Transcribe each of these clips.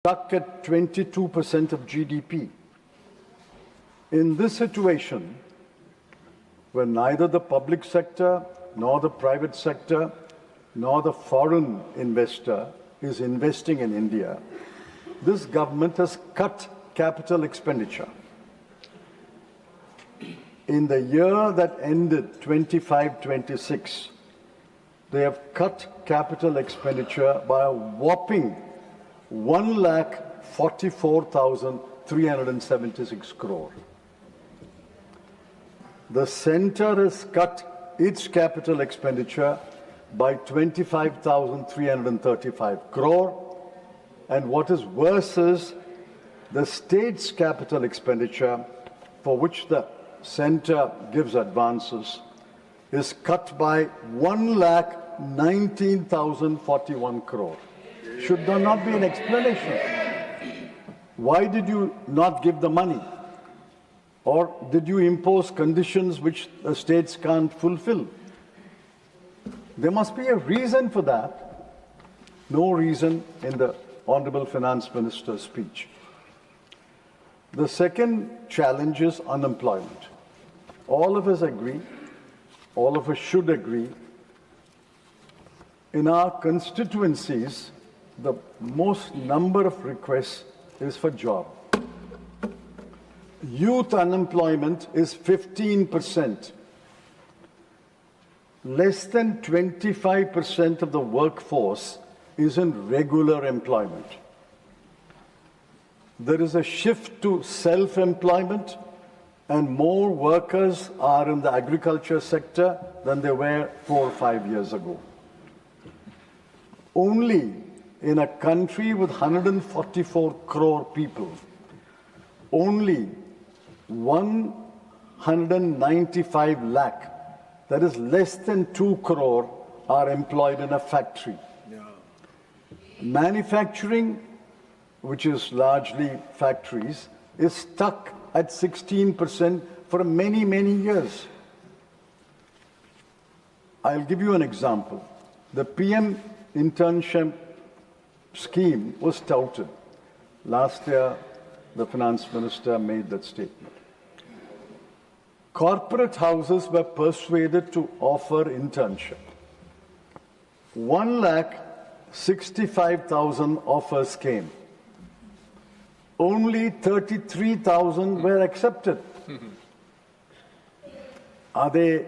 stuck at 22% of GDP. In this situation, where neither the public sector, nor the private sector, nor the foreign investor is investing in India, this government has cut capital expenditure. In the year that ended 25-26, they have cut capital expenditure by a whopping 1,44,376 crore. The centre has cut its capital expenditure by 25,335 crore. And what is worse is the state's capital expenditure, for which the centre gives advances, is cut by 1,19,041 crore. Should there not be an explanation? Why did you not give the money? Or did you impose conditions which the states can't fulfill? There must be a reason for that. No reason in the Honourable Finance Minister's speech. The second challenge is unemployment. All of us agree, all of us should agree, in our constituencies, the most number of requests is for job. Youth unemployment is 15%. Less than 25% of the workforce is in regular employment. There is a shift to self-employment, and more workers are in the agriculture sector than there were 4 or 5 years ago. Only in a country with 144 crore people, only 195 lakh, that is less than 2 crore, are employed in a factory. Yeah. Manufacturing, which is largely factories, is stuck at 16% for many, many years. I'll give you an example. The PM internship scheme was touted. Last year, the finance minister made that statement. Corporate houses were persuaded to offer internship. 1,65,000 offers came. Only 33,000 were accepted. Are there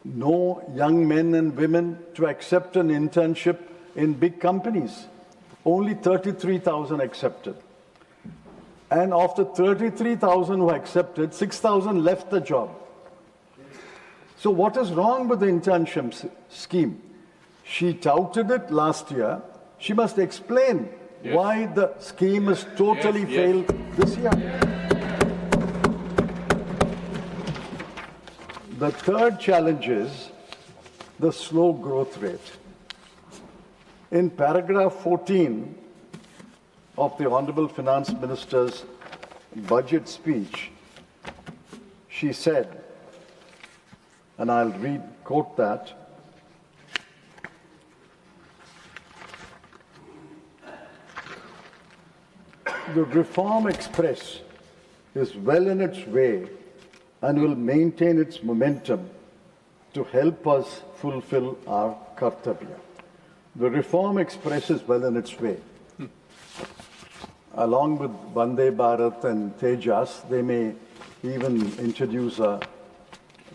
no young men and women to accept an internship in big companies? Only 33,000 accepted. And of the 33,000 who accepted, 6,000 left the job. So what is wrong with the internship scheme? She touted it last year. She must explain why the scheme has totally failed this year. The third challenge is the slow growth rate. In paragraph 14 of the Honourable Finance Minister's budget speech, she said, and I'll quote that, the Reform Express is well in its way and will maintain its momentum to help us fulfill our kartavya. The Reform Express is well in its way. Along with Vande Bharat and Tejas, they may even introduce a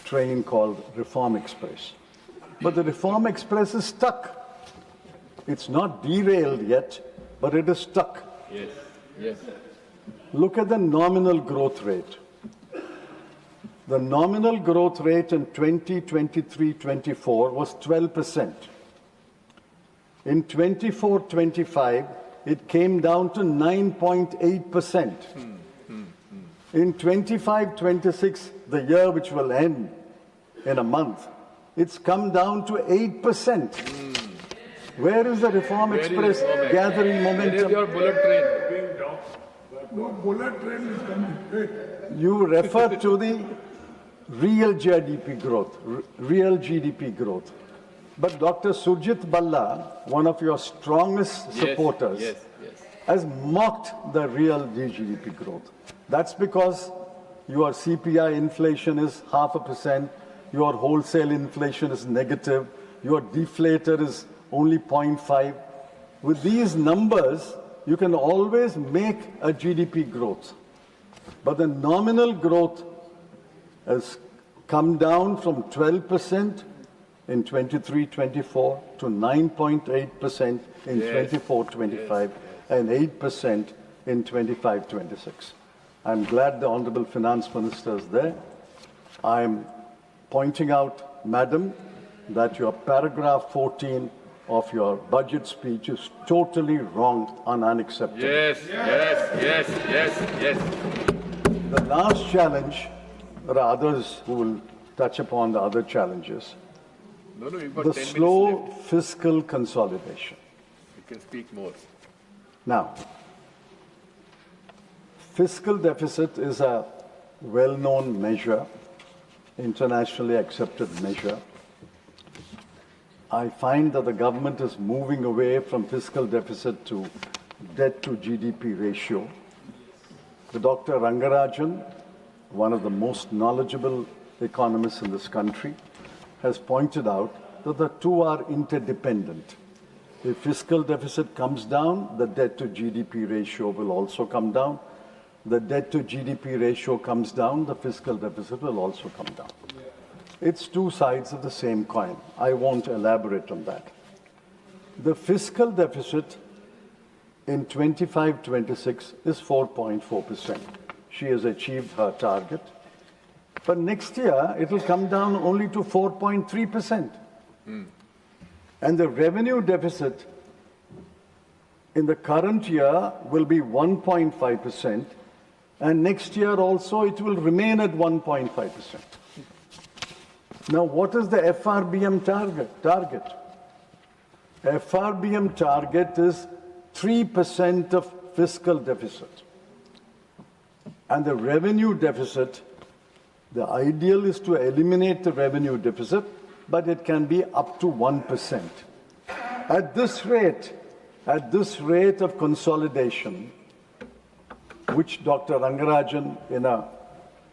train called Reform Express. But the Reform Express is stuck. It's not derailed yet, but it is stuck. Yes. Yes. Look at the nominal growth rate. The nominal growth rate in 2023-24 was 12%. In 24-25, it came down to 9.8%. In 25-26, the year which will end in a month, it's come down to 8%. Where is the Reform Express gathering momentum? Where is your bullet train? No bullet train is coming. You refer to the real GDP growth, But Dr. Surjit Balla, one of your strongest supporters, has mocked the real GDP growth. That's because your CPI inflation is 0.5%, your wholesale inflation is negative, your deflator is only 0.5. With these numbers, you can always make a GDP growth. But the nominal growth has come down from 12% in 23-24 to 9.8% in 24-25 and 8% in 25-26. I'm glad the Honorable Finance Minister is there. I'm pointing out, Madam, that your paragraph 14 of your budget speech is totally wrong and unacceptable. Yes. The last challenge, there are others who will touch upon the other challenges. No, you've got The 10 slow minutes left. fiscal consolidation. You can speak more. Now, fiscal deficit is a well-known measure, internationally accepted measure. I find that the government is moving away from fiscal deficit to debt to GDP ratio. The Dr. Rangarajan, one of the most knowledgeable economists in this country, has pointed out that the two are interdependent. If fiscal deficit comes down, the debt to GDP ratio will also come down. The debt to GDP ratio comes down, the fiscal deficit will also come down. It's two sides of the same coin. I won't elaborate on that. The fiscal deficit in 25-26 is 4.4%. She has achieved her target. But next year, it will come down only to 4.3%. And the revenue deficit in the current year will be 1.5%. And next year also, it will remain at 1.5%. Now, what is the FRBM target? FRBM target is 3% of fiscal deficit. And the revenue deficit, the ideal is to eliminate the revenue deficit, but it can be up to 1%. At this rate of consolidation, which Dr. Rangarajan in a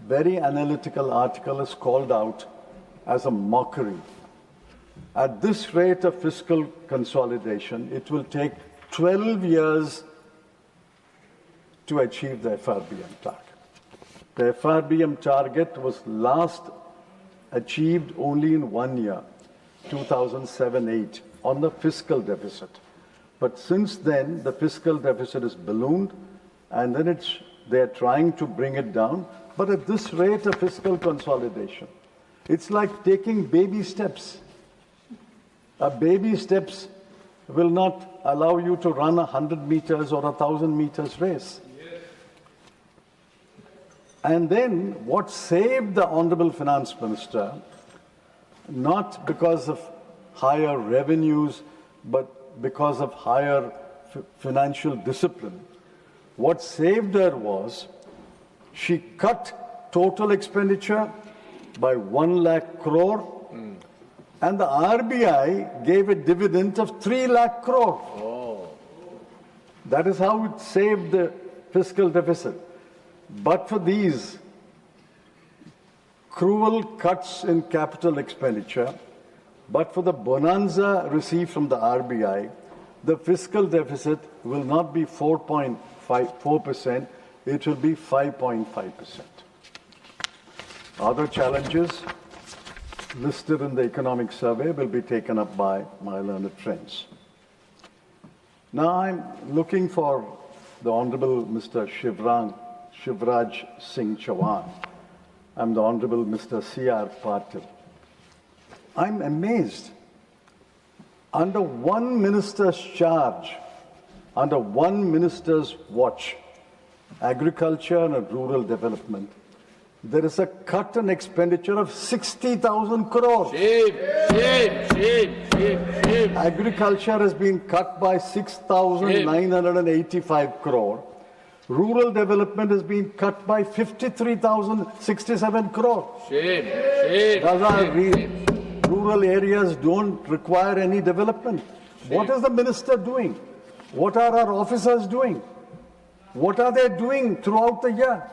very analytical article has called out as a mockery. At this rate of fiscal consolidation, it will take 12 years to achieve the FRBM target. The FRBM target was last achieved only in 1 year, 2007-8, on the fiscal deficit. But since then, the fiscal deficit is ballooned, and then they're trying to bring it down. But at this rate of fiscal consolidation, it's like taking baby steps. Baby steps will not allow you to run 100 meters or 1,000 meters race. And then what saved the Honorable Finance Minister, not because of higher revenues, but because of higher financial discipline, what saved her was she cut total expenditure by 1 lakh crore, and the RBI gave a dividend of 3 lakh crore. That is how it saved the fiscal deficit. But for these cruel cuts in capital expenditure, but for the bonanza received from the RBI, the fiscal deficit will not be 4.4%, it will be 5.5%. Other challenges listed in the economic survey will be taken up by my learned friends. Now I'm looking for the Honorable Mr. Shivraj Singh Chauhan. I'm the Honorable Mr. C.R. Patil. I'm amazed. Under one minister's charge, under one minister's watch, agriculture and rural development, there is a cut in expenditure of 60,000 crores. Shame. Agriculture has been cut by 6,985 crore. Rural development has been cut by 53,067 crore. Shame. Rural areas don't require any development. What is the minister doing? What are our officers doing? What are they doing throughout the year?